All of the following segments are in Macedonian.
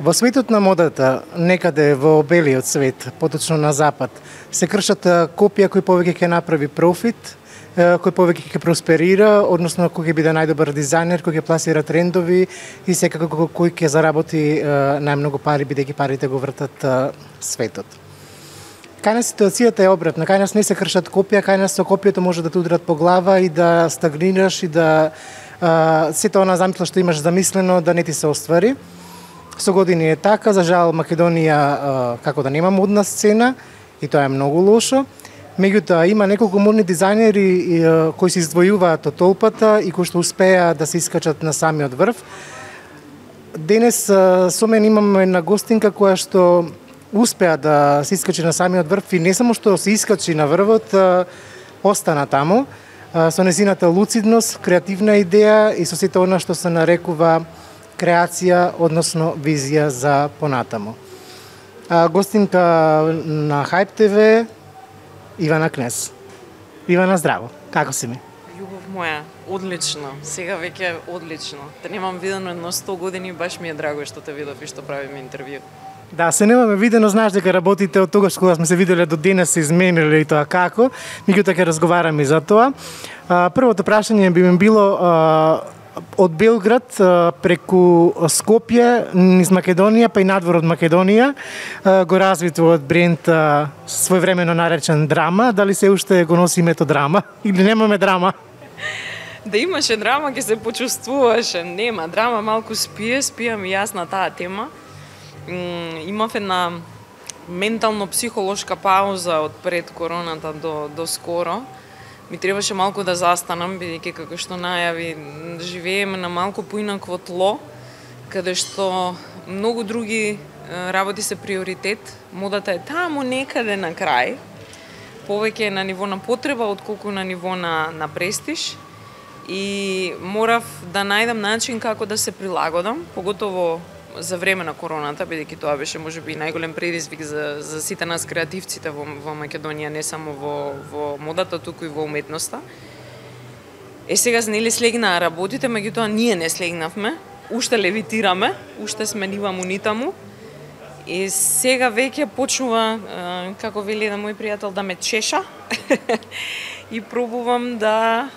Во светот на модата, некаде во белиот свет, поточно на запад, се кршат копија кој повеќе ќе направи профит, кој повеќе ќе просперира, односно кој ќе биде најдобар дизајнер, кој ќе пласира трендови и секако кој ќе заработи најмногу пари, бидејќи парите го вртат светот. Кај нас ситуацијата е обратна, кај нас не се кршат копија, кај нас со копијата може да те удрат по глава и да стагнираш и да сето она замисла што имаш замислено да не ти се оствари. Со години е така, за жал Македонија како да нема модна сцена и тоа е многу лошо. Меѓутоа има неколку модни дизајнери кои се издвојуваат од толпата и кои што успеа да се искачат на самиот врв. Денес со мен имаме една гостинка која што успеа да се искачи на самиот врв и не само што се искачи на врвот, остана таму со незината луцидност, креативна идеја и со сето она што се нарекува креација, односно визија за понатаму. Гостинка на Hype TV, Ивана Кнез. Ивана, здраво. Како си ми? Љубов моја, одлично. Сега веќе одлично. Те немам видено едно 100 години, баш ми е драго што те видов и што правиме интервју. Да, се немаме видено, знаеш дека работите од тогаш кога сме се виделе до денес се измениле и тоа како. Меѓутоа ќе разговараме за тоа. Првото прашање би ми било од Белград преку Скопје низ Македонија па и надвор од Македонија го развитуват бренд своевремено наречен Драма. Дали се уште го носи името Драма или немаме Драма? Да имаше драма ќе се почувствуваше. Нема драма, малку спијам и јас на таа тема. Имав една ментално-психолошка пауза од пред короната до скоро. Ми требаше малку да застанам, бидејќи како што најави, живееме на малку поинакво тло, каде што многу други работи се приоритет. Модата е таму некаде на крај. Повеќе е на ниво на потреба, отколку на ниво на престиж. И морав да најдам начин како да се прилагодам, поготово за време на короната, бидејќи тоа беше можеби најголем предизвик за сите нас креативците во Македонија, не само во модата, туку и во уметноста. Сега нели слегнаа работите, меѓутоа ние не слегнавме, уште левитираме, уште сме ниваму нитаму. И сега веќе почнува, како вели еден мој пријател, да ме чеша. И пробувам да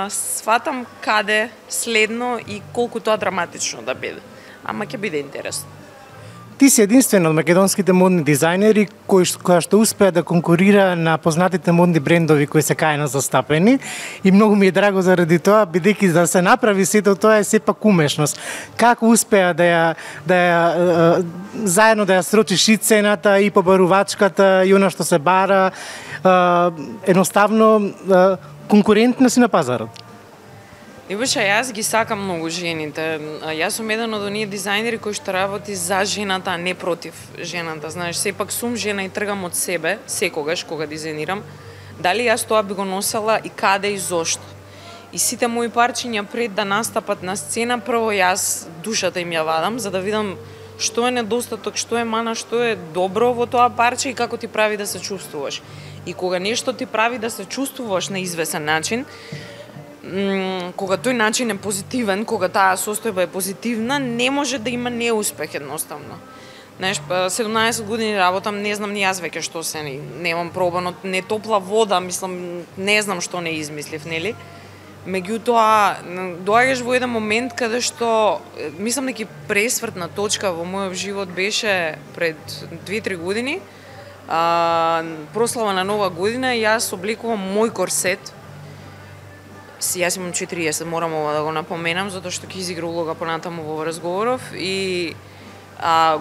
сватам каде следно и колку тоа драматично да биде. Ама ќе биде интересно. Ти си единствен од македонските модни дизајнери која што успеа да конкурира на познатите модни брендови кои се кај нас застапени и многу ми е драго заради тоа, бидејќи да се направи сето тоа е сепак умешност. Како успеа да ја заедно да ја срочиш и цената и побарувачката и она што се бара, едноставно конкурентна си на пазарот? Иваша, јас ги сакам многу жените. Јас сум еден од оние дизајнери кои што работи за жената, а не против жената. Знаеш, сепак сум жена и тргам од себе, секогаш кога дизајнирам. Дали јас тоа би го носела и каде и зошто. И сите мои парчиња пред да настапат на сцена, прво јас душата им ја вадам, за да видам што е недостаток, што е мана, што е добро во тоа парче и како ти прави да се чувствуваш. И кога нешто ти прави да се чувствуваш на извесен начин, кога тој начин е позитивен, кога таа состојба е позитивна, не може да има неуспех едноставно. Знаеш, 17 години работам, не знам ни јас веќе што се, немам пробано, не топла вода, мислам, не знам што не измислив, нели? Меѓутоа, доаѓаш во еден момент каде што, мислам дека пресвртна точка во мојот живот беше пред 2-3 години, прослава на Нова година, јас облекувам мој корсет. Јас имам 40, морам ова да го напоменам, затоа што ќе изигра улога понатаму во разговоров и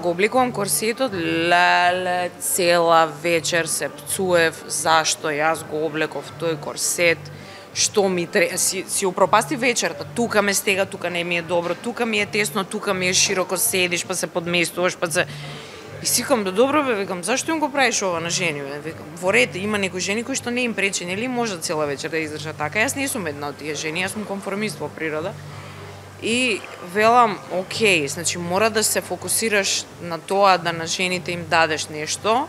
го облекувам корсетот, леле, цела вечер се пцуев, зашто јас го облеков тој корсет, што ми треба, си упропасти вечерта, тука ме стега, тука не ми е добро, тука ми е тесно, тука ми е широко, седиш, па се подместуваш, па се... И сикам, да добро бе, викам, зашто им го правиш ова на жени, бе? Викам, во ред, има некои жени кои што не им пречи, нели може цела вечер да издржат така. Јас не сум една од тие жени, јас сум конформист во природа. И велам, окей, значи мора да се фокусираш на тоа да на жените им дадеш нешто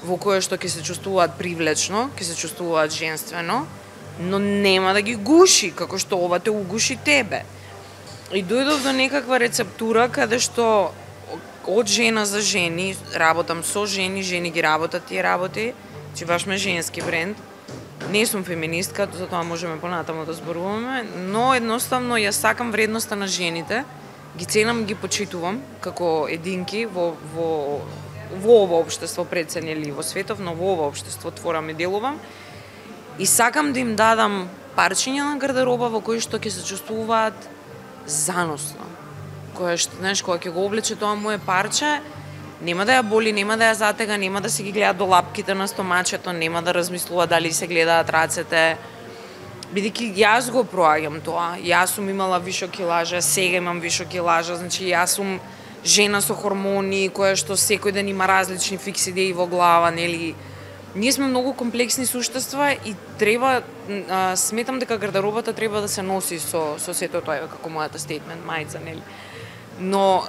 во кое што ќе се чувствуваат привлечно, ќе се чувствуваат женствено, но нема да ги гуши, како што ова те угуши тебе. И дојдов до некаква рецептура каде што од жена за жени, работам со жени, жени ги работат тие работи, че баш ме женски бренд. Не сум феминистка, затоа можеме понатаму да зборуваме, но едноставно ја сакам вредноста на жените, ги ценам, ги почитувам како единки во ова општество пред се нели во светов, но во ова општество творам и делувам. И сакам да им дадам парчиња на гардероба во кои што ќе се чувствуваат заносно. Кое што, знаеш, кога ќе го облече тоа мое парче, нема да ја боли, нема да ја затега, нема да си ги гледа до лапките на стомачето, нема да размислува дали се гледаат рацете. Бидејќи јас го проаѓам тоа. Јас сум имала вишо килажа, сега имам вишо килажа, значи јас сум жена со хормони, која што секој ден има различни фикс идеи во глава, нели? Ние сме многу комплексни суштества и треба, сметам дека гардеробата треба да се носи со сето тоа, како мојата стейтмент мајца, нели? Но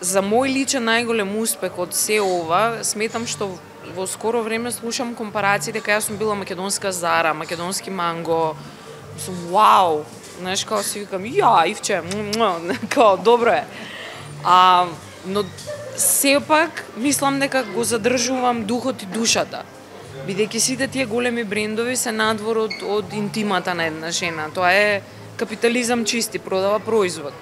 за мој личен најголем успех од се ова, сметам што во скоро време слушам компарации дека јас сум била македонска Зара, македонски Манго. Сум вау, знаеш, као си викам, ја, Ивче, као добро е. Но сепак мислам дека го задржувам духот и душата. Бидејќи сите тие големи брендови се надвор од интимата на една жена. Тоа е капитализам чисти, продава производ.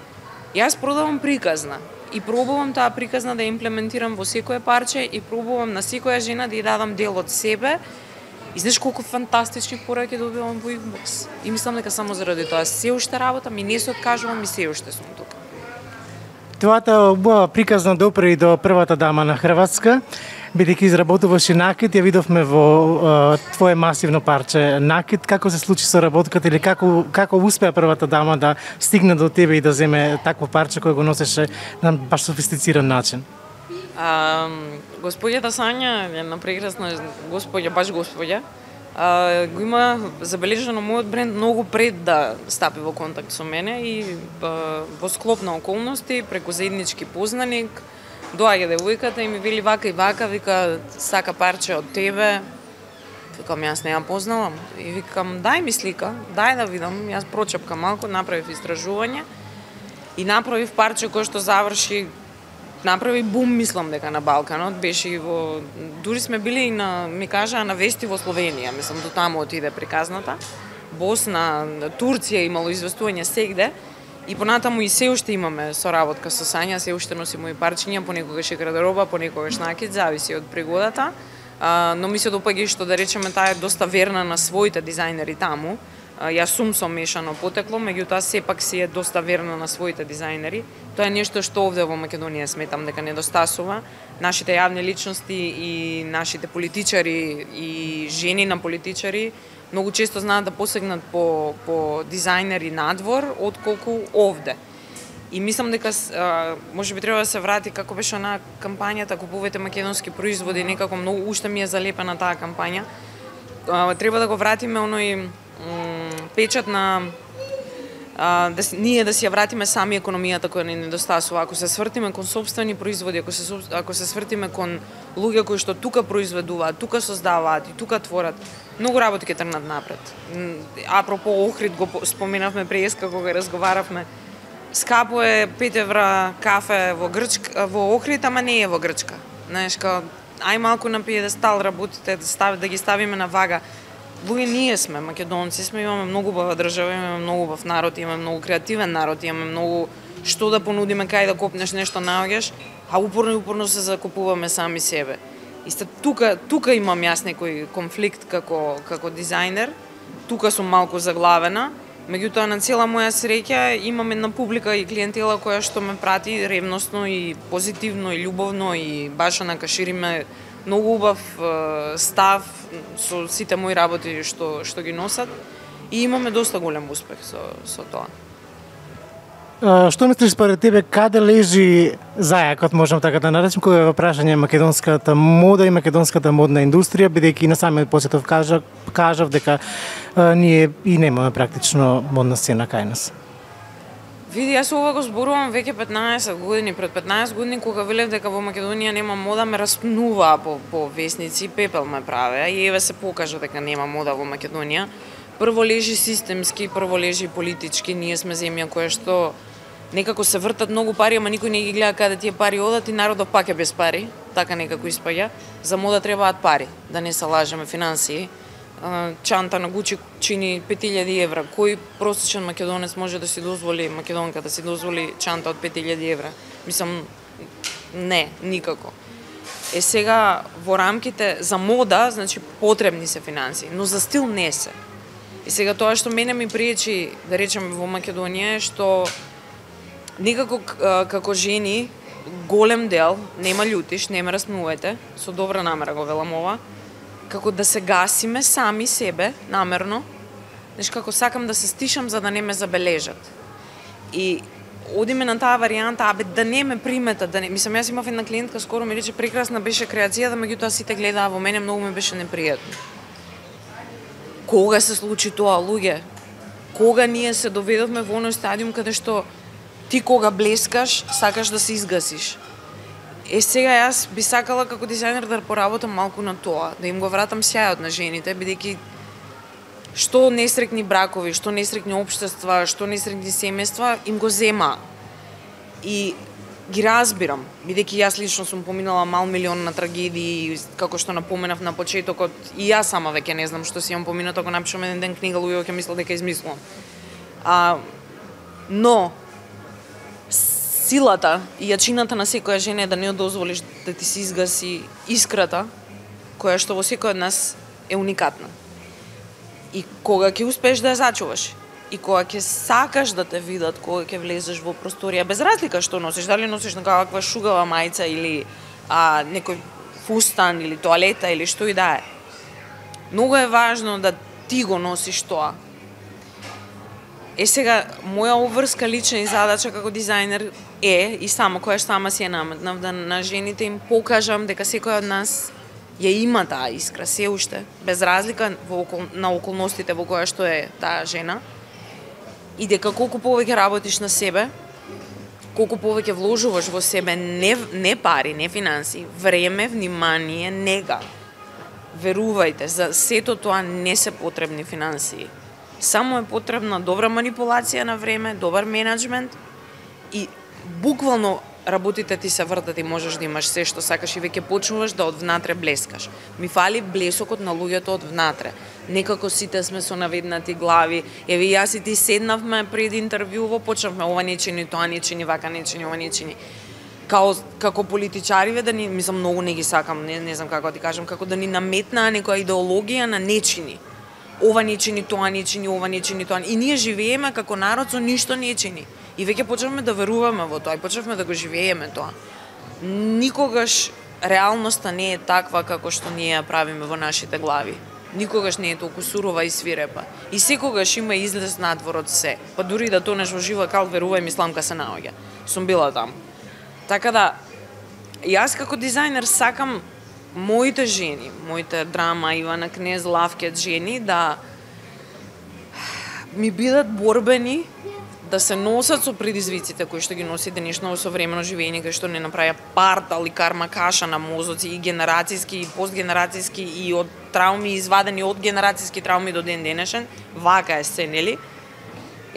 Јас продавам приказна. И пробувам таа приказна да имплементирам во секое парче и пробувам на секоја жена да ја дадам дел од себе. И знаеш колку фантастични пораки добивам во инбокс. И мислам дека само заради тоа се уште работам и не се откажувам и се уште сум тука. Твојата убава приказна допре и до првата дама на Хрватска, бидејќи изработуваш и накид, ја видовме во твое масивно парче накид. Како се случи соработката или како успеа првата дама да стигне до тебе и да земе такво парче кое го носеше на баш софистициран начин? Господјата Сања, една прекрасна господја, баш господја, го има забележано мојот бренд многу пред да стапи во контакт со мене и во склоп на околности, преку заеднички познаник, доаѓа девојката и ми вели вака и вака, вика сака парче од тебе. Викам јас не ја познавам и викам дај ми слика, дај да видам. Јас прочепкам малку, направив истражување и направив парче кое што направи бум, мислам дека на Балканот, беше во дури сме били и ми кажаа на вести во Словенија, мислам до таму отиде приказната. Босна, Турција имало известување сегде. И понатаму и се уште имаме соработка со Сања, се уште носимо и парчиња, понекогаш и градероба, понекогаш накид, зависи од пригодата. Но ми се допаѓа што да речеме таа е доста верна на своите дизајнери таму. Јас сум со мешано потекло, меѓутоа сепак си е доста верна на своите дизајнери. Тоа е нешто што овде во Македонија сметам дека недостасува. Нашите јавни личности и нашите политичари и жени на политичари многу често знаат да посегнат по дизајнери надвор отколку овде. И мислам дека можеби треба да се врати како беше онаа кампањата купувате македонски производи, некако многу уште ми е залепена таа кампања. Треба да го вратиме оној печат на ние да си ја вратиме сами економијата која ни недостасува. Ако се свртиме кон сопствени производи, ако се свртиме кон луѓе кои што тука произведуваат, тука создаваат и тука творат, многу работи ќе тргнат напред. Апропо Охрид го споменавме преска кога разговаравме. Скапо е 5 евра кафе во Охрид, ама не е во Грчка. Знаеш, ај малку на пиедестал работите да ги ставиме на вага. Луѓе ние сме, македонци сме, имаме многу убава држава, имаме многу убав народ, имаме многу креативен народ, имаме многу што да понудиме, кај да копнеш нешто наоѓаш, а упорно се закупуваме сами себе. Исто тука имам јас некој конфликт како дизајнер, тука сум малку заглавена, меѓутоа на цела моја среќа имам една публика и клиентела која што ме прати ревносно и позитивно и љубовно и баш онака шириме многу убав став со сите мои работи што ги носат и имаме доста голем успех со тоа. Што мислиш според тебе, каде лежи зајакот, можам така да наречем, кога е во прашање македонската мода и македонската модна индустрија, бидејќи на самиот посетов кажав дека ние и немаме практично модна сцена кај нас. Види, јас ова го зборувам веќе 15 години. Пред 15 години, кога велев дека во Македонија нема мода, ме распнуваа по весници, пепел ме правеа и еве се покажа дека нема мода во Македонија. Прво лежи системски, прво лежи политички. Ние сме земја која што Некако се вртат многу пари, ама никој не ги гледа каде тие пари одат и народот пак е без пари, така некако испаѓа. За мода требаат пари, да не се лажеме, финансии. Чанта на Гучи чини 5000 евра. Кој просечен македонец може да си дозволи, македонка да си дозволи чанта од 5000 евра? Мислам, не, никако. Сега во рамките за мода, значи потребни се финансии, но за стил не се. Сега тоа што мене ми приечи, да речеме во Македонија е што некако како жени голем дел, нема љутиш, нема размнувајте, со добра намера го велам ова, како да се гасиме сами себе, намерно, нешто како сакам да се стишам за да не ме забележат. И одиме на таа варијанта, да не ме приметат, да не... Мислам, јас имав една клиентка, скоро ми рече, прекрасна беше креацијата, меѓутоа сите гледаа во мене, многу ми беше непријатно. Кога се случи тоа, луѓе? Кога ние се доведовме во оној стадиум каде што ти кога блескаш, сакаш да се изгасиш? Сега јас би сакала како дизајнер да поработам малку на тоа, да им го вратам сјајот на жените, бидејќи што несрекни бракови, што несрекни општества, што несрекни семејства им го зема. И ги разбирам, бидејќи јас лично сум поминала мал милион на трагедии, како што напоменав на почетокот, и јас сама веќе не знам што си имам поминато, ако напишам еден ден книга, луѓе ќе мислат дека измислувам. Но силата и јачината на секоја жена е да не дозволиш да ти се изгаси искрата, која што во секој од нас е уникатна. И кога ќе успееш да ја зачуваш, и кога ќе сакаш да те видат, кога ќе влезеш во просторија, без разлика што носиш, дали носиш некаква шугава мајца или некој фустан или тоалета или што и да е. Многу е важно да ти го носиш тоа. Сега, моја обврска лична и задача како дизајнер е, и само која сама си ја наметнав, да на жените им покажам дека секој од нас ја има таа искра, се уште, без разлика на околностите во која што е таа жена, и дека колку повеќе работиш на себе, колку повеќе вложуваш во себе, не пари, не финанси, време, внимание, нега. Верувајте, за сето тоа не се потребни финансии. Само е потребна добра манипулација на време, добар менеджмент и буквално работите ти се вртат и можеш да имаш се што сакаш и веќе почнуваш да од внатре блескаш. Ми фали блесокот на луѓето од внатре. Некако сите сме со наведнати глави. Еве јас и ти седнавме пред интервјуво, почнавме ова не чини, тоа не чини, вака не чини, ова не чини. Како политичариве да ни, мислам, многу не ги сакам, не знам како да ти кажам, како да ни наметнаа некоја идеологија на не чини. Ова не чини, тоа не чини, ова не чини, тоа. И ние живееме како народ со ништо не чини. И веќе почнавме да веруваме во тоа и почнавме да го живееме тоа. Никогаш реалноста не е таква како што ние ја правиме во нашите глави. Никогаш не е толку сурова и свирепа. И секогаш има излез надвор од се. Па дури да тонеш во жива кал, верувај ми, сламка се наоѓа. Сум била там. Така да, јас како дизајнер сакам моите жени, моите Драма, Ивана Кнез, Лавкет жени да ми бидат борбени, да се носат со предизвиците кои што ги носи денешно современо живење, кои што не направија партал и карма каша на мозоци и генерацијски и постгенерацијски и од трауми извадени од генерацијски трауми до ден денешен, вака е се, нели?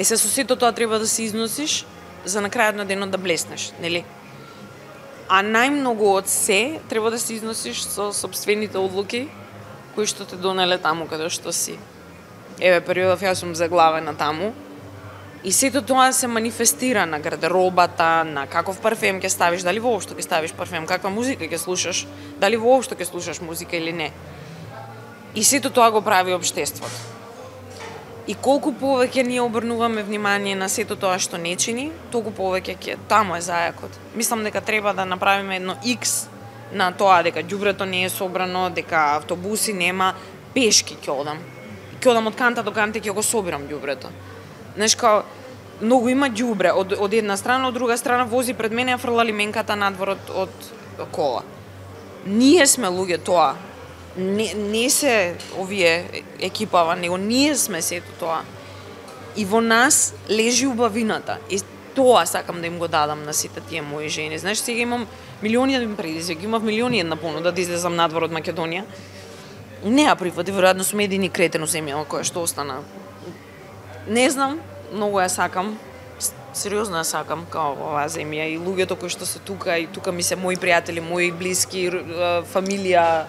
Се со сето тоа треба да се износиш за на крајот на денот да блеснеш, нели? А најмногу од се треба да се износиш со сопствените одлуки кои што те донеле таму каде што си. Еве, периодов јас сум заглавена таму. И сето тоа се манифестира на гардеробата, на каков парфем ќе ставиш, дали воопшто ќе ставиш парфем, каква музика ќе слушаш, дали воопшто ќе слушаш музика или не. И сето тоа го прави општеството. И колку повеќе ние обрнуваме внимание на сето тоа што не чини, толку повеќе ќе таму е зајакот. Мислам дека треба да направиме едно X на тоа дека ѓубрето не е собрано, дека автобуси нема, пешки ќе одам. Ќе одам од канта до канта ќе го собирам ѓубрето. Знаеш, многу има ѓубре од една страна, од друга страна вози пред мене, ја фрла лименката надвор од кола. Ние сме луѓе тоа. Не се овие екипава, него ние сме сето тоа. И во нас лежи убавината. И тоа сакам да им го дадам на сите тие мои жени. Знаеш, сега имам милиони предизвик, имав милиони една понуда да излезам надвор од Македонија. Не ја прифати, веројатно сум едини кретен у земјава која што остана. Не знам, многу ја сакам. Сериозно ја сакам као оваа земја и луѓето кои што се тука и тука ми се мои пријатели, мои блиски, фамилија.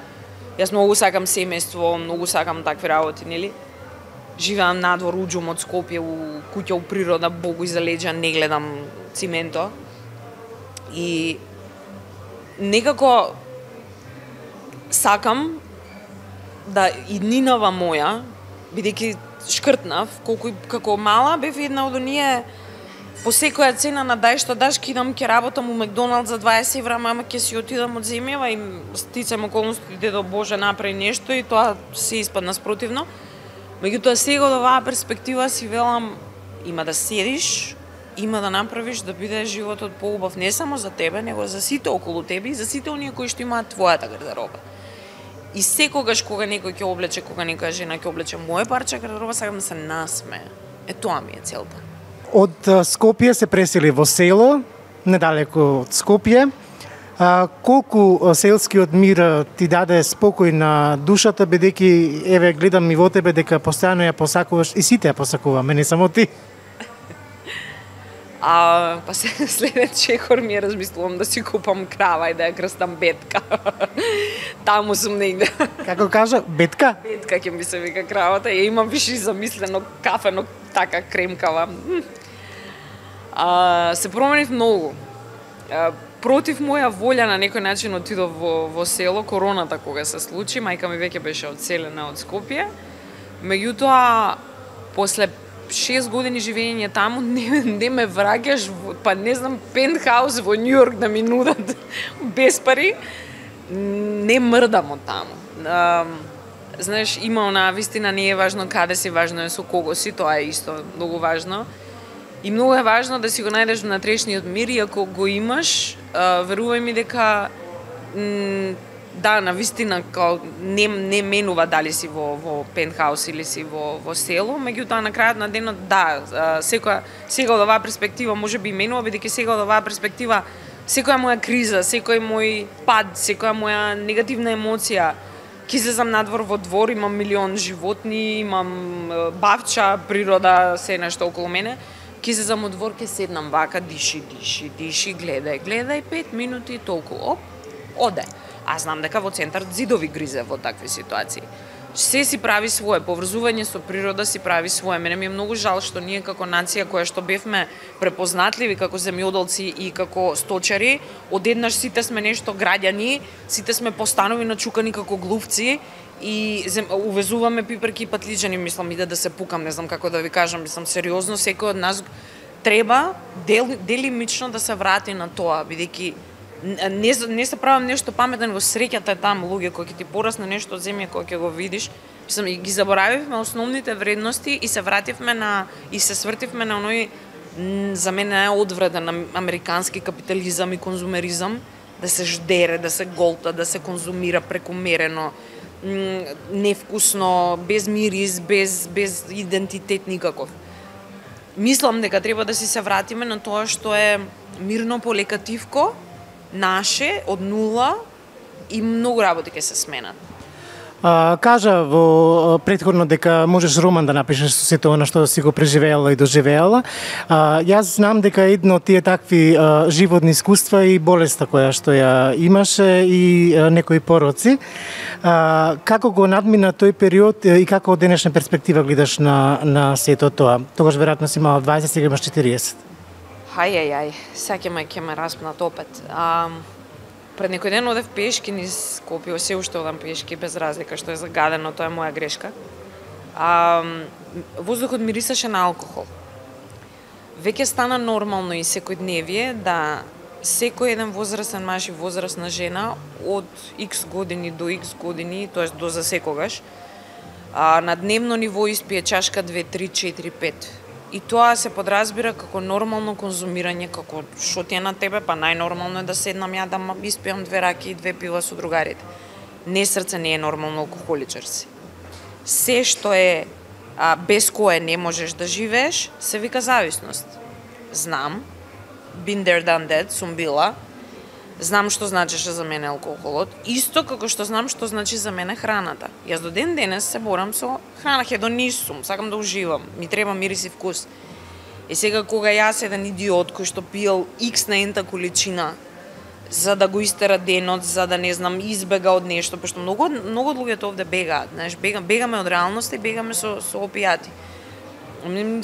Јас многу сакам семејство, многу сакам такви работи, нели? Живеам надвор, уѓум од Скопје у куќа у природа, Богу иза леđа, не гледам цименто. И некако сакам да иднинава моја, бидејќи шкртнав, колку како мала бев една од оние по секоја цена на дај што даш ќе идам ќе работам у Макдоналд за 20 евра, мама ќе си отидам од земјава и стицам околности дедо Боже направи нешто и тоа се испадна спротивно. Меѓутоа сега од оваа перспектива си велам има да седиш, има да направиш да биде животот поубав не само за тебе, него за сите околу тебе и за сите оние кои што имаат твојата гардероба. И секогаш кога некој ќе облече, кога некоја жена ќе облече моје парче гардероба, сакам да се насмее. Тоа ми е целта. Од Скопје се пресели во село, недалеку од Скопје. Колку селскиот мир ти даде спокој на душата, бидејќи еве гледам и во тебе дека постојано ја посакуваш и сите ја посакуваме, не само ти. Па следен чекор ми размислувам да си купам крава и да ја крстам Бетка. Таму сум негде. Како кажа, Бетка? Бетка ќе ми се вика кравата, ја имам више замислено кафено, така кремкава. Се променив многу. Против моја волја на некој начин отидов во село, короната кога се случи, мајка ми веќе беше одселена од Скопје. Меѓутоа, после 6 години живење таму, не ме враќаш, па не знам, пентхаус во Њујорк да ми нудат без пари, не мрдам од таму. Знаеш, има онаа вистина, не е важно каде си, важно е со кого си, тоа е исто многу важно. И многу е важно да си го најдеш внатрешниот мир и ако го имаш, верувај ми дека да, навистина не менува дали си во пентхаус или си во село, меѓутоа на крајот на денот да, сега од оваа перспектива можеби менува, бидејќи сега од оваа перспектива секоја моја криза, секој мој пад, секоја моја негативна емоција, ќе излезам надвор во двор, имам милион животни, имам бавча, природа, се нешто околу мене, ќе излезам од двор, ќе седнам вака, диши, гледај 5 минути, толку, оп, оде. Аз знам дека во центар зидови гризе во такви ситуации. Се си прави свое, поврзување со природа си прави свое. Мене ми е многу жал што ние како нација која што бевме препознатливи како земјоделци и како сточари, одеднаш сите сме нешто граѓани, сите сме постанови начукани како глувци и увезуваме пиперки и патлиџани, мислам иде да се пукам, не знам како да ви кажам, мислам сериозно, секој од нас треба делимично да се врати на тоа, бидејќи не се правам нешто паметно, го среќата е таму, луѓе кои ќе ти порасне нешто од земја кој ќе го видиш. Мислам, ги заборавивме основните вредности и се вративме и се свртивме на оној за мене одвратен американски капитализам и конзумеризам, да се ждере, да се голта, да се конзумира прекумерено, невкусно, без мирис, без идентитет никаков. Мислам дека треба да си се вратиме на тоа што е мирно полекативко, наше, од нула и многу работи ќе се сменат. Кажа во претходно дека можеш роман да напишеш со сето она што си го преживеала и доживеала. Јас знам дека едно од тие такви животни искуства и болеста која што ја имаше и некои пороци. Како го надмина тој период и како од денешна перспектива гледаш на сето тоа? Тогаш веројатно си имала 20, сега имаш 40. Ај, сега ќе ме распнат опет. Пред некој ден одев пешки низ Скопје, се уште одам пешки без разлика што е загадено, тоа е моја грешка. Воздухот мирисаше на алкохол. Веќе стана нормално и секојдневие да секој еден возрастен маж и возрастна жена од X години до X години, тоест до засекогаш, на дневно ниво испие чашка 2, 3, 4, 5. И тоа се подразбира како нормално конзумирање, како што ти е на тебе, па најнормално е да седнам ја да испијам 2 раки и 2 пива со другарите. Не, срце не е нормално алкохоличар си. Се што е без кое не можеш да живееш, се вика зависност. Знам, been there, done that, сум била, знам што значеше за мене алкохолот, исто како што знам што значи за мене храната. Јас до ден денес се борам со храна, хедонист сум, сакам да уживам, ми треба мирис и вкус. сега кога јас еден идиот кој што пиел X на ента количина за да го истера денот, за да не знам избега од нешто, пошто многу од луѓето овде бегаат, знаеш, бегаме од реалноста и бегаме со опијати.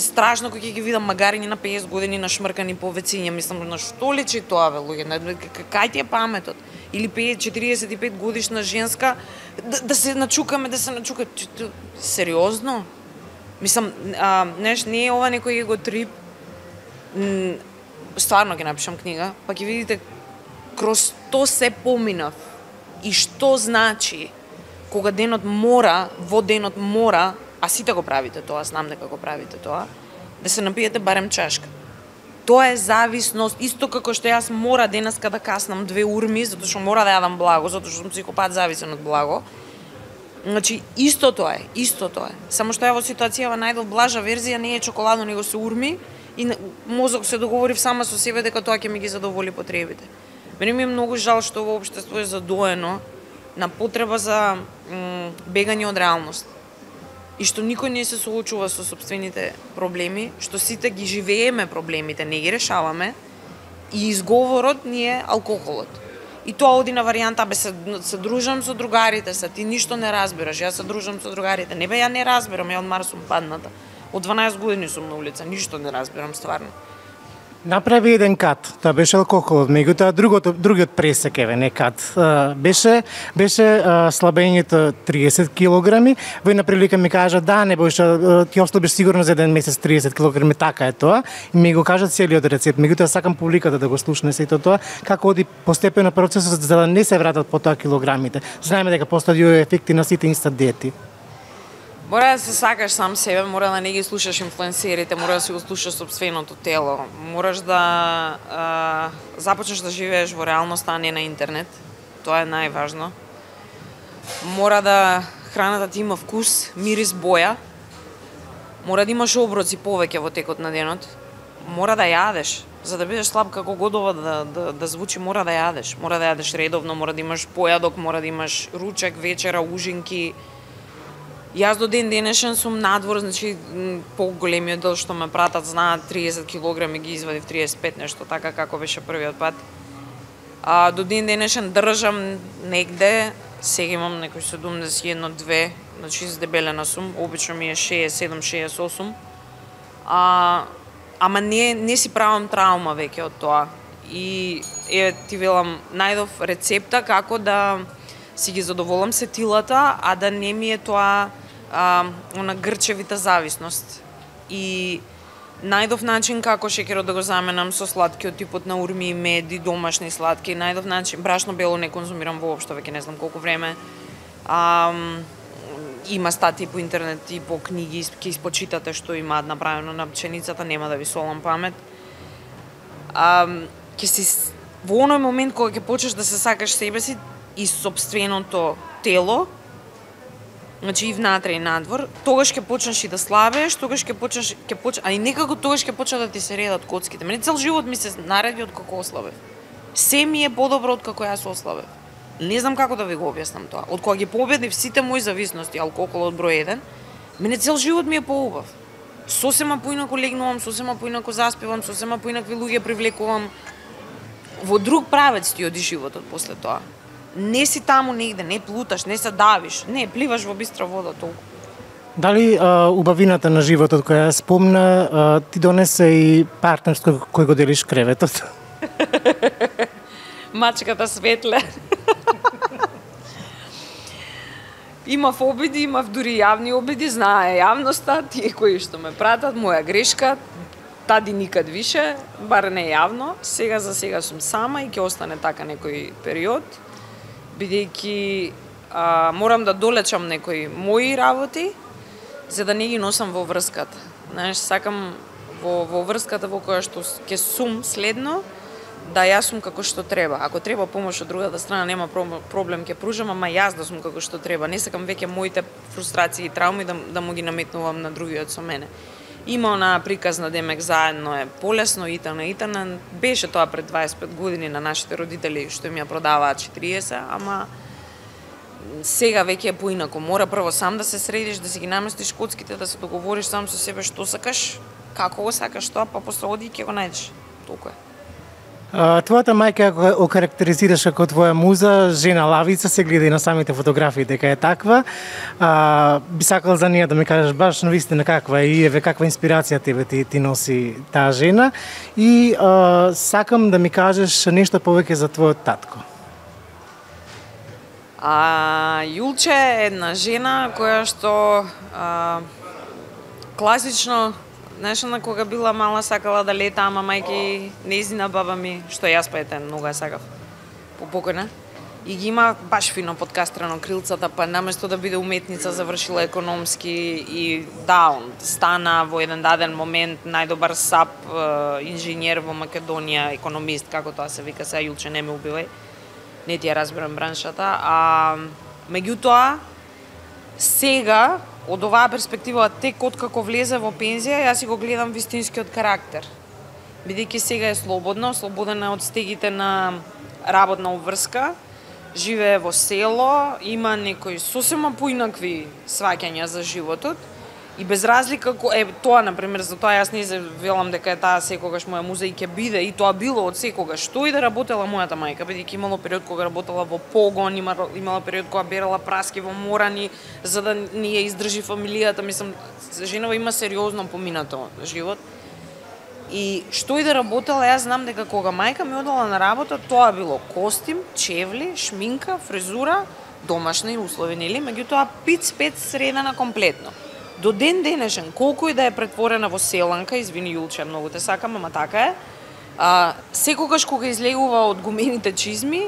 Страшно кога ќе ги видам магариња на 50 години нашмркани по вециња, мислам на што личи тоа бе луѓе, кај ти е паметот? Или 45 годишна женска да се начукаме, сериозно? Мислам, знаеш, не е ова некој его трип. Стварно ќе напишам книга, па ќе видите кроз што се поминав и што значи кога во денот мора, а сите го правите тоа, знам дека го правите тоа, да се напиете барем чашка. Тоа е зависност, исто како што јас мора денеска да каснам 2 урми, затоа што мора да јадам благо, затоа што сум психопат зависен од благо. Значи, исто тоа е. Само што ја во ситуацијава најдов блажа верзија, не е чоколадно, него се урми и мозок се договорив сама со себе дека тоа ќе ми ги задоволи потребите. Мене ми е многу жал што во општество е задоено на потреба за бегање од реалност. И што никој не се соочува со сопствените проблеми, што сите ги живееме проблемите, не ги решаваме, и изговорот ни е алкохолот. И тоа оди на варијанта, се дружам со другарите, ти ништо не разбираш, јас се дружам со другарите. Не ја не разбирам, ја од Марс сум падната. Од 12 години сум на улица, ништо не разбирам стварно. Направи еден кат, тоа беше алкохолот, меѓутоа другиот пресек не кат. Беше слабењето 30 килограми. Во една прилика ми кажа да, не Бојша, ти ослабиш сигурно за еден месец 30 килограми, така е тоа. И ми го кажа целиот рецепт. Меѓутоа сакам публиката да го слушне сето тоа, како оди постепено процесот за да не се вратат по тоа килограмите. Знаеме дека постојат ефекти на сите инстант диети. Мора да се сакаш сам себе, мора да не ги слушаш инфлуенсерите, мора да си го слушаш сопственото тело. Мораш да започнеш да живееш во реалноста, а не на интернет. Тоа е најважно. Мора да храната ти има вкус, мирис, боја. Мора да имаш оброци повеќе во текот на денот. Мора да јадеш. За да бидеш слаб како годова да звучи, мора да јадеш. Мора да јадеш редовно, мора да имаш појадок, мора да имаш ручек, вечера, ужинки. Јас до ден денешен сум надвор, значи поголемиот дел што ме пратат знаат 30 килограми ги извадив 35 нешто така како беше првиот пат. До ден денешен држам негде, сега имам некој 71-2, значи издебелена сум, обично ми е 67-68. Ама не си правам траума веќе од тоа. И ти велам, најдов рецепта како да си ги задоволам сетилата, а да не ми е тоа она грчевита зависност. И најдов начин како шеќерот да го заменам со сладкиот типот на урми и мед и домашни сладки. Најдов начин, брашно бело не конзумирам воопшто, веќе не знам колку време. Има статии по интернет и по книги, ќе испочитате што имаат направено на пченицата, нема да ви солам памет. Ќе си во оној момент кога ќе почнеш да се сакаш себе си и собственото тело, значи и внатре и надвор, тогаш ќе почнеш и да слабееш, тогаш ќе почнеш, а и некако тогаш ќе почнат да ти се редат коцките. Мене цел живот ми се нареди од како ослабев. Се ми е подобро од како јас ослабев. Не знам како да ви го објаснам тоа. Од кога ги победив сите мои зависности, алкохолот број 1, мене цел живот ми е поубав. Сосема поинаку легнувам, сосема поинаку заспевам, сосема поинакви луѓе привлекувам. Во друг правец ти оди животот после тоа. Не си таму негде, не плуташ, не се давиш, не, пливаш во бистра вода толку. Дали убавината на животот која спомна ти донесе и партнер со кој го делиш креветот? Мачката Светле. Имав обиди, имав дури јавни обиди, знае јавноста, тие кои што ме пратат, моја грешка, тади никад више, бар не јавно. Сега за сега сум сама и ќе остане така некој период, бидејќи морам да долечам некои мои работи, за да не ги носам во врската. Знаеш, сакам во врската во која што ќе сум следно, да јас сум како што треба. Ако треба помош од другата страна, нема проблем, ќе пружам, ама јас да сум како што треба. Не сакам веќе моите фрустрации и трауми да му ги наметнувам на другиот со мене. Има онаа приказна демек заедно е полесно, итана. Беше тоа пред 25 години на нашите родители што им ја продаваат 40, ама сега веќе е поинаку. Мора прво сам да се средиш, да си ги наместиш коцките, да се договориш сам со себе што сакаш како го сакаш тоа, па после оди ќе го најдеш. Толку е. Твојата мајка ја окарактеризираш како твоја муза, жена лавица, се гледа и на самите фотографии дека е таква. Би сакал за неја да ми кажеш баш навистина каква е и еве каква инспирација тебе ти носи таа жена и сакам да ми кажеш нешто повеќе за твојот татко. Јулче е една жена која што класично, знаеш, на кога била мала сакала да лета, ама мајки нејзина баба ми, што јас па ете многу ја сакав, покојна, и ги има баш фино подкастрано крилцата, па наместо да биде уметница завршила економски и да, он стана во еден даден момент најдобар САП инженер во Македонија, економист, како тоа се вика, сега Јулче не ме убивај, не ти ја разбирам браншата, меѓутоа сега од оваа перспектива, тек откако влезе во пензија, јас си го гледам вистинскиот карактер. Бидејќи сега е слободна од стегите на работна обврска, живее во село, има некои сосема поинакви сваќања за животот и без разлика тоа на пример, за тоа јас не се велам дека е таа секогаш моја муза и ќе биде и тоа било од секогаш. Што и да работела мојата мајка, бидејќи имало период кога работела во погон, имала период кога берала праски во морани за да ни ја издржи фамилијата, мислам, женава има сериозно поминато живот. И што и да работела, јас знам дека кога мајка ми одела на работа, тоа било костим, чевли, шминка, фризура, домашни услови, нели? Меѓутоа пиц-пец средена комплетно. До ден денешен, колку и да е претворена во селанка, извини Јулче, многу те сакам, ама така е, секогаш кога излегува од гумените чизми,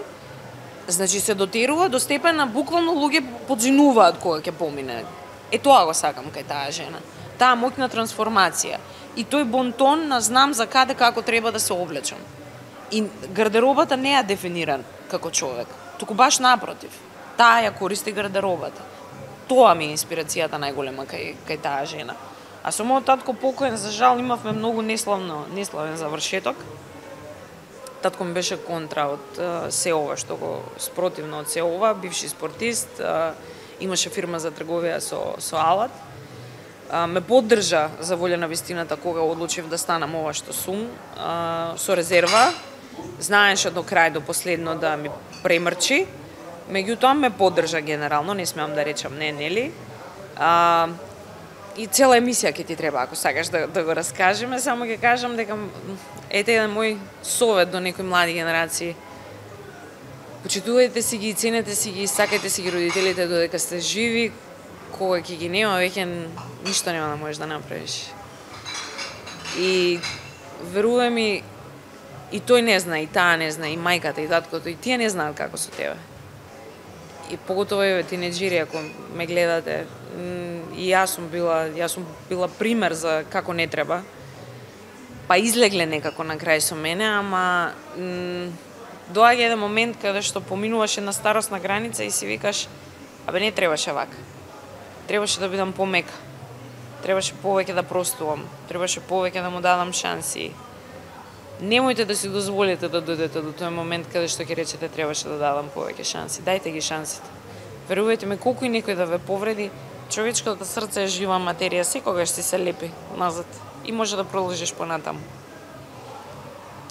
значи се дотерува до степен на буквално луѓе подзинуваат кога ќе помине. Е тоа го сакам кај таа жена. Таа моќна трансформација. И тој бонтон на знам за каде како треба да се облечам. И гардеробата не ја дефиниран како човек, туку баш напротив. Таа ја користи гардеробата. Тоа ми е инспирацијата најголема кај таа жена. А со мојот татко покоен, за жал, имавме многу неславен завршеток. Татко ми беше контра од се ова што го спротивно од се ова, бивши спортист, имаше фирма за трговија со алат. Ме поддржа за волја на вистината кога одлучив да станам ова што сум, со резерва. Знаеше до крај, до последно да ми премрчи. Меѓутоа ме поддржа генерално, не смеам да речам не, нели? И цела емисија ќе ти треба, ако сакаш да го раскажеме, само ќе кажам дека ете еден мој совет до некои млади генерации. Почитувајте си ги, ценете си ги, сакајте си ги родителите додека сте живи, кога ќе ги нема веќе ништо нема да можеш да направиш. И верувај ми, и тој не зна, и таа не зна, и мајката, и таткото, и тие не знаат како со тебе. И поготово еве тинеџери ако ме гледате, и јас сум била пример за како не треба. Па излегле некако на крај со мене, ама доаѓа еден момент каде што поминуваше на старосна граница и си викаш, абе не требаше вака. Требаше да бидам помека. Требаше повеќе да простувам, требаше повеќе да му дадам шанси. Немојте да си дозволите да дојдете до тој момент каде што ќе речете требаше да дадам повеќе шанси. Дајте ги шансите. Верувајте ме, колку и некој да ве повреди, човечкото срце е жива материја, секогаш си се лепи назад и може да продолжиш понатаму.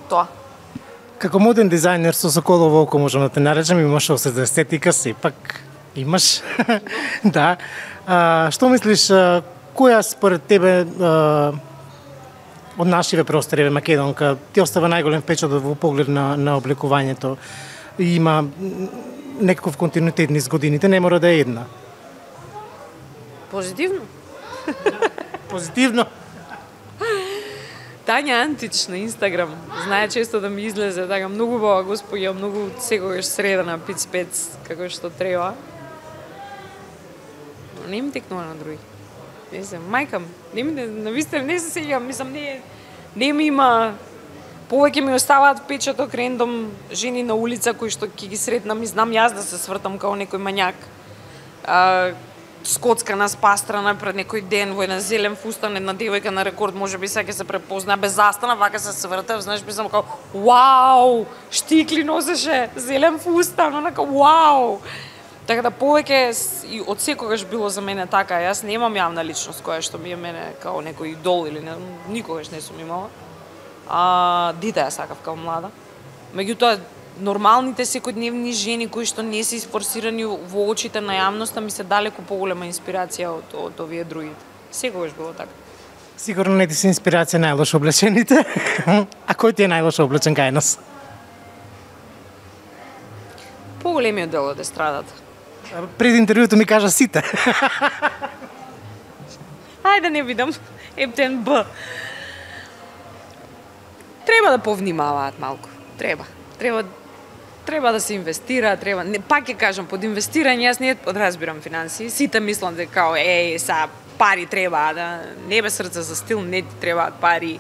Тоа. Како моден дизајнер со соколово око можам да те наречам, имаш осет за естетика, сепак имаш. Да. Што мислиш, која според тебе од нашиве простори Македонка ти остава најголем печат во поглед на облекувањето и има некаков континуитет низ годините, не мора да е една? Позитивно. Позитивно? Тања Антич на Инстаграм знае често да ми излезе така многу убава господја, многу секогаш средана пиц-пец како што треба. Но не ми текнува на други. Не знам, мајкам, навистина не се сеќавам, мислам не ми има повеќе ми оставаат печаток рендом жени на улица кои што ќе ги сретнам и знам јас да се свртам како некој мањак. Скоцкана, спастрана пред некој ден во еден зелен фустан, една девојка на рекорд можеби сега ќе се препозна без застана, вака се свртав, знаеш, мислам како вау, штикли носеше, зелен фустан, онака вау. Така да повеќе и од секогаш било за мене така. Јас немам јавна личност која што ми е мене као некој идол или никогаш не сум имала. Дете ја сакав као млада. Меѓутоа, нормалните секојдневни жени кои што не се испорсирани во очите на јавноста ми се далеку поголема инспирација од овие другите. Секогаш било така. Сигурно не ти се инспирација најлошо облечените. А кој ти е најлошо облечен кај нас? Поголемиот дел од естрадата. Пред интервјуто ми кажа сите. Ајде не видам. Ептен Б. Треба да повнимаваат малку. Треба да се инвестира, не, пак ќе кажам, под инвестирање јас не подразбирам финансии. Сите мислам дека као са пари треба, да не бе срце за стил, не ти требаат пари.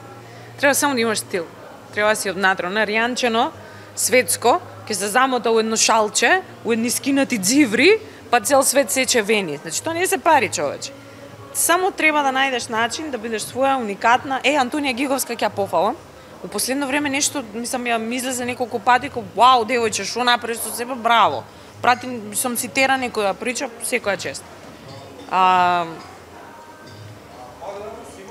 Треба само да имаш стил. Треба да си однатрано, рјанчено, светско, ќе се замота у едно шалче, у едни скинати дзиври, па цел свет сече вени. Значи, тоа не се пари, човече. Само треба да најдеш начин да бидеш своја уникатна. Антонија Гиговска ќе ја пофалам. У последно време нешто, мислам, ја излезе неколку пати, вау, девојче, шо направи со себе, браво. Сум цитера некоја прича, секоја чест.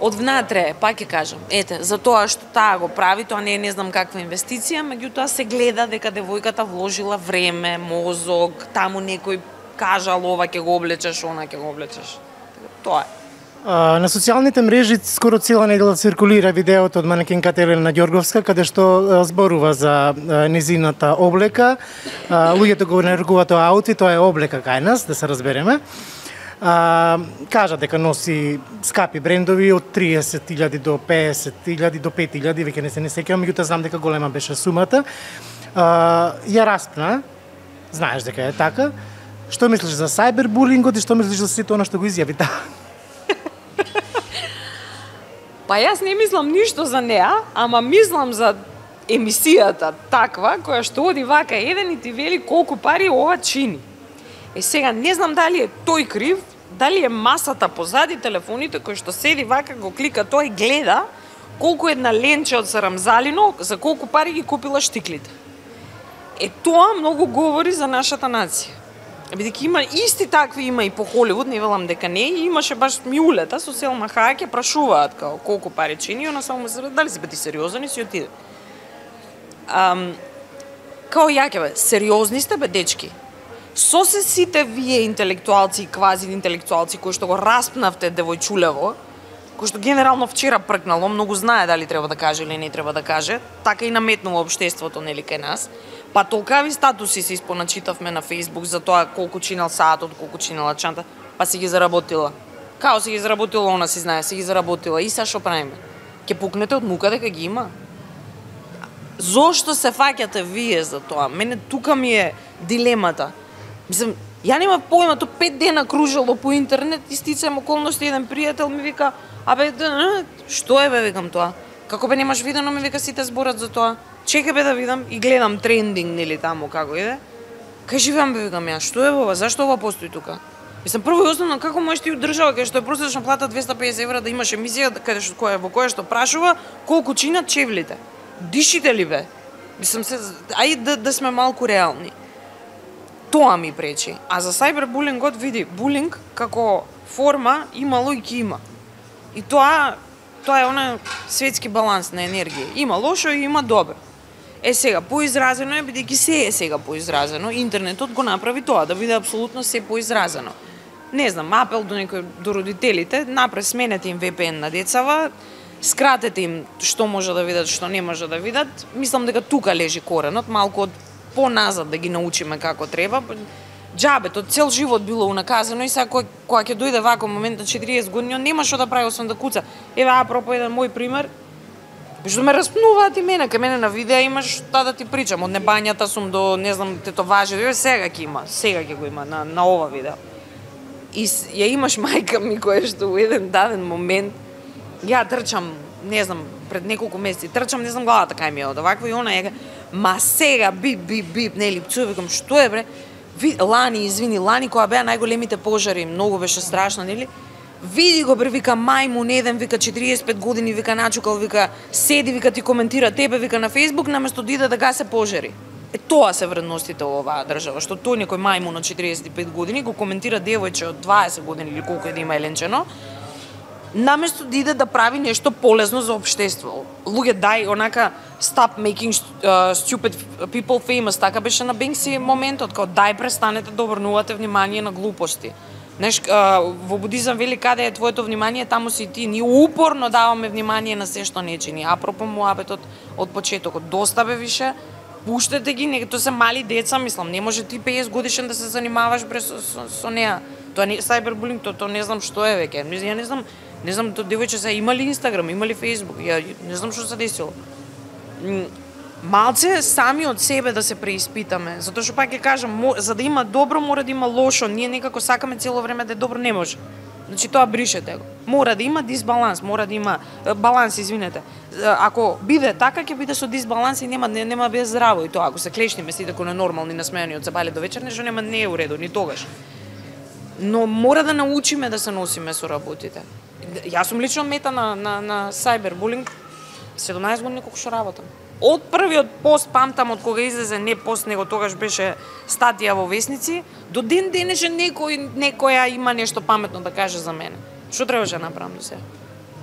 Од внатре, пак ќе кажам, за тоа што таа го прави, тоа не е не знам каква инвестиција, меѓутоа се гледа дека девојката вложила време, мозок, таму некој кажал ова ќе го облечеш, она ќе го облечеш. Тоа е. На социјалните мрежи скоро цела недела циркулира видеото од манекенката Елена Ѓорговска, каде што зборува за незината облека. Луѓето го нарекуваат тоа аутфит, тоа е облека кај нас, да се разбереме. Кажа дека носи скапи брендови од 30.000 до 50.000 до 5.000, веќе не се сеќавам, меѓутоа знам дека голема беше сумата. Ја распна, знаеш дека е така. Што мислиш за сајбербулингот и што мислиш за сето она што го изјави таа? Па јас не мислам ништо за неа, ама мислам за емисијата таква, која што оди вака еден и ти вели колку пари ова чини. Сега, не знам дали е тој крив, дали е масата позади, телефоните кои што седи вака, го клика тој, гледа колку една ленче од Сарамзалино, за колку пари ги купила штиклите. Тоа многу говори за нашата нација. Бидејќи има исти такви, има и по Холивуд, не велам дека не, и имаше баш Миулета со Селма Хајек, ја прашуваат као колку пари чини, она само се дали си бе ти сериозен и си отиде. Као јаке бе, сериозни сте бе дечки. Со се сите вие интелектуалци и квази интелектуалци кои што го распнавте девојчулево, кој што генерално вчера пркнало, многу знае дали треба да каже или не треба да каже, така и наметнува општеството нели кај нас. Па толкави статуси се испоначитавме на Facebook за тоа колку чинел саатот, колку чинела чанта, па си ги заработила. Као си ги заработила, она си знае, си ги заработила. И са што правиме? Ке пукнете од мука дека ги има? Зошто се фаќате вие за тоа? Мене тука ми е дилемата. Мислам, ја нема појма, то 5 дена кружило по интернет, истицаем околности, еден пријател ми вика, што е бе, викам тоа? Како бе немаш видено, ми вика сите зборат за тоа. Чекај бе да видам и гледам трендинг нели таму како иде. Кај живеам бе, викам ја, што е ова? Зашто ова постои тука? Мислам, прво и основно, како можеш ти одржава кај што е просечна плата 250 евра да имаш емисија во која што прашува колку чинат чевлите? Дишите ли бе? Мислам се, ајде да сме малку реални. Тоа ми пречи. А за сајбербулингот види, булинг како форма имало и ќе има. И тоа е она светски баланс на енергија. Има лошо и има добро. Сега, поизразено е, бидејќи се е сега поизразено, интернетот го направи тоа, да биде апсолутно се поизразено. Не знам, апел до родителите, напред сменете им VPN на децава, скратете им што може да видат, што не може да видат. Мислам дека тука лежи коренот, малку од поназад да ги научиме како треба. Џабето, цел живот било унаказано и сега кога ќе дојде вако момент на 40 години, он нема што да прави освен да куца. Еве, апропо еден мој пример, што ме распнуваат и мене, кај мене на видеа имаш таа да ти причам, од небањата сум до, не знам, тетоважи, сега ќе го има на ова видео. И ја имаш мајка ми која што у еден даден момент, ја трчам, не знам, пред неколку месеци, трчам, не знам главата кај ми е од овакво и она ја ма сега бип, нели, пцува, викам, што е бре? Лани, кога беа најголемите пожари, многу беше страшно, нели? Види го, бре, вика, мајмун еден, вика, 45 години, вика, начукал, вика, седи, вика, ти коментира тебе, вика, на Facebook, наместо да иде да гасе пожари. Тоа се вредностите во оваа држава, што тој некој мајмун од 45 години го коментира девојче од 20 години или колку е да има еленчено, наместо да иде да прави нешто полезно за општество. Луѓе, дај онака stop making stupid people famous, така беше на Бенкси моментот, као дај престанете да обрнувате внимание на глупости. Знаеш, во будизам вели каде е твоето внимание, таму си ти. Ние упорно даваме внимание на се што не чини. Апропо муабетот од почетокот, доста бе више, пуштете ги, нека тоа се мали деца, мислам, не може ти 50 годишен да се занимаваш со неа. Тоа не сайбербулинг, тоа не знам што е веќе. Ја не знам тоа девојче се има ли Инстаграм, има ли Фејсбук, ја не знам што се десило. Малце сами од себе да се преиспитаме, затоа што пак ќе кажам, за да има добро мора да има лошо, ние некако сакаме цело време да е добро, не може. Значи тоа бришете го. Мора да има дисбаланс, мора да има баланс, извинете. Ако биде така, ќе биде со дисбаланс и нема да биде здраво и тоа. Ако се клешниме сите како ненормални насмејани од забале до вечер, нешто нема, не е уредо ни тогаш. Но мора да научиме да се носиме со работите. Јас сум лично мета на сайбербулинг 17 години колку што работам. Од првиот пост памтам од кога излезе, не пост, него тогаш беше статија во весници, до ден денешен некоја има нешто паметно да каже за мене. Што требаше да направам до сега?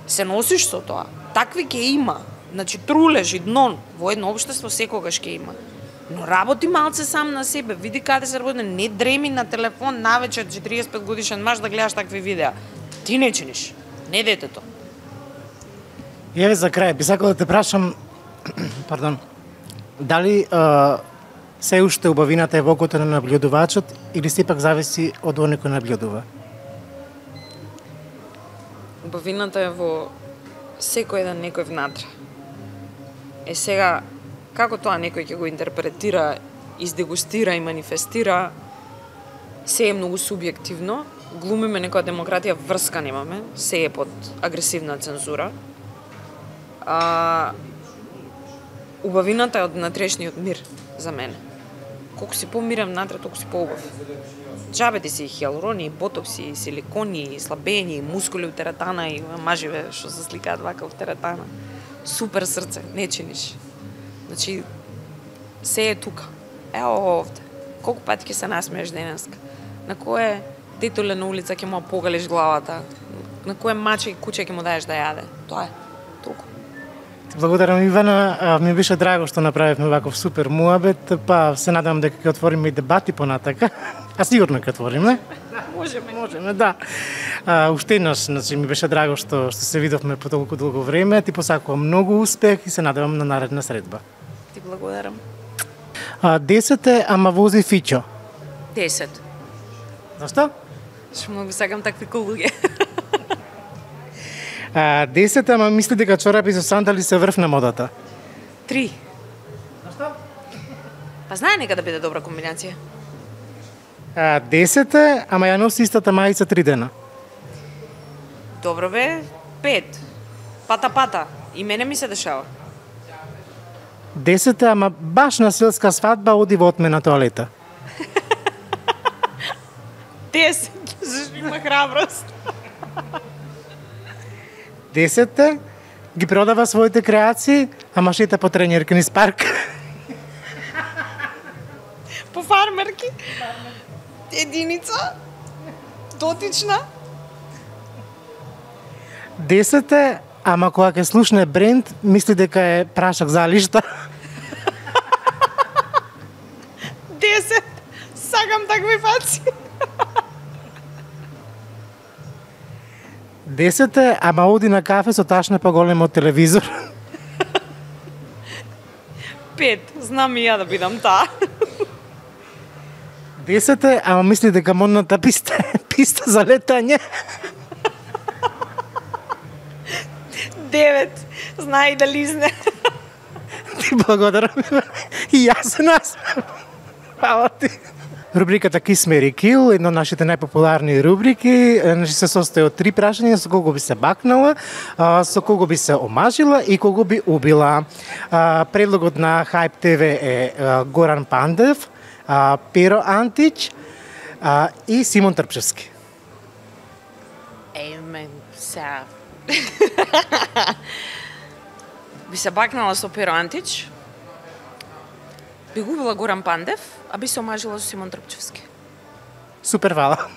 Се носиш со тоа. Такви ќе има. Значи трулеш и дно во едно општество секогаш ќе има. Но работи малце сам на себе, види каде се работи, не дреми на телефон навечер 45 годишен маж да гледаш такви видеа. Ти не чиниш, не детето. Еве за крај, би сакал да те прашам, пардон, дали се уште убавината е во окото на набљудувачот или сепак зависи од оној кој набљудува? Убавината е во секој еден некој внатре. Сега, како тоа некој ќе го интерпретира, издегустира и манифестира, се е многу субјективно. Глумиме некоја демократија, врска немаме, се е под агресивна цензура. Убавината е од внатрешниот мир за мене. Колку си помирен внатре, толку си поубав. Джабе ти си хиалурони, ботокси, силикони, слабени, мускули од теретана и маживе што се сликаат вака од теретана. Супер срце, не чиниш. Значи, се е тука. Ево овде. Колку пати ќе се насмееш денеска? На кое детоле на улица ќе му погалиш главата? На кое маче и куче ќе му даеш да јаде? Тоа е. Толку. Благодарам, Ивана, ми беше драго што направивме ваков супер муабет, па се надевам дека ќе отвориме и дебати понатака. А сигурно ќе отвориме. Можеме, да. Уште еднаш, значи ми беше драго што се видовме по толку долго време. Ти посакувам многу успех и се надевам на наредна средба. Ти благодарам. 10 е, ама вози фичо. 10. Зашто? Што многу сакам такви луѓе. 10, ама мисли дека чорапи со сандали се врв на модата. 3. Зашто? Па знае нека да биде добра комбинација. 10 е, ама ја носи истата мајца 3 дена. Добро бе, 5. Пата. И мене ми се дешава. 10 е, ама баш на селска свадба оди во отмена тоалета. 10. Зашто има храброст. 10 е, ги продава своите креации, ама шета по тренерки низ парк. По фармерки. Единица. Дотична. 10 е, ама кога ќе слушне бренд, мисли дека е прашак за лишта. 10. Сакам такви фаци. 10 е, ама оди на кафе со ташна поголема од телевизор. 5. Знам и ја да бидам таа. 10 е, ама мисли дека модната писта е писта за летање. 9. Знае и да лизне. Ти благодарам. И јас се насмеам. Фала ти. Рубриката Kiss Mary Kill, една од нашите најпопуларни рубрики, се состои од 3 прашања: со кого би се бакнала, со кого би се омажила и кого би убила. Предлогот на Hype TV е Горан Пандев, Перо Антич и Симон Трпчевски. Емен, сега. Би се бакнала со Перо Антич. Би губила Горан Пандев, а би се омажила со Симон Трпчевски. Супер, вала.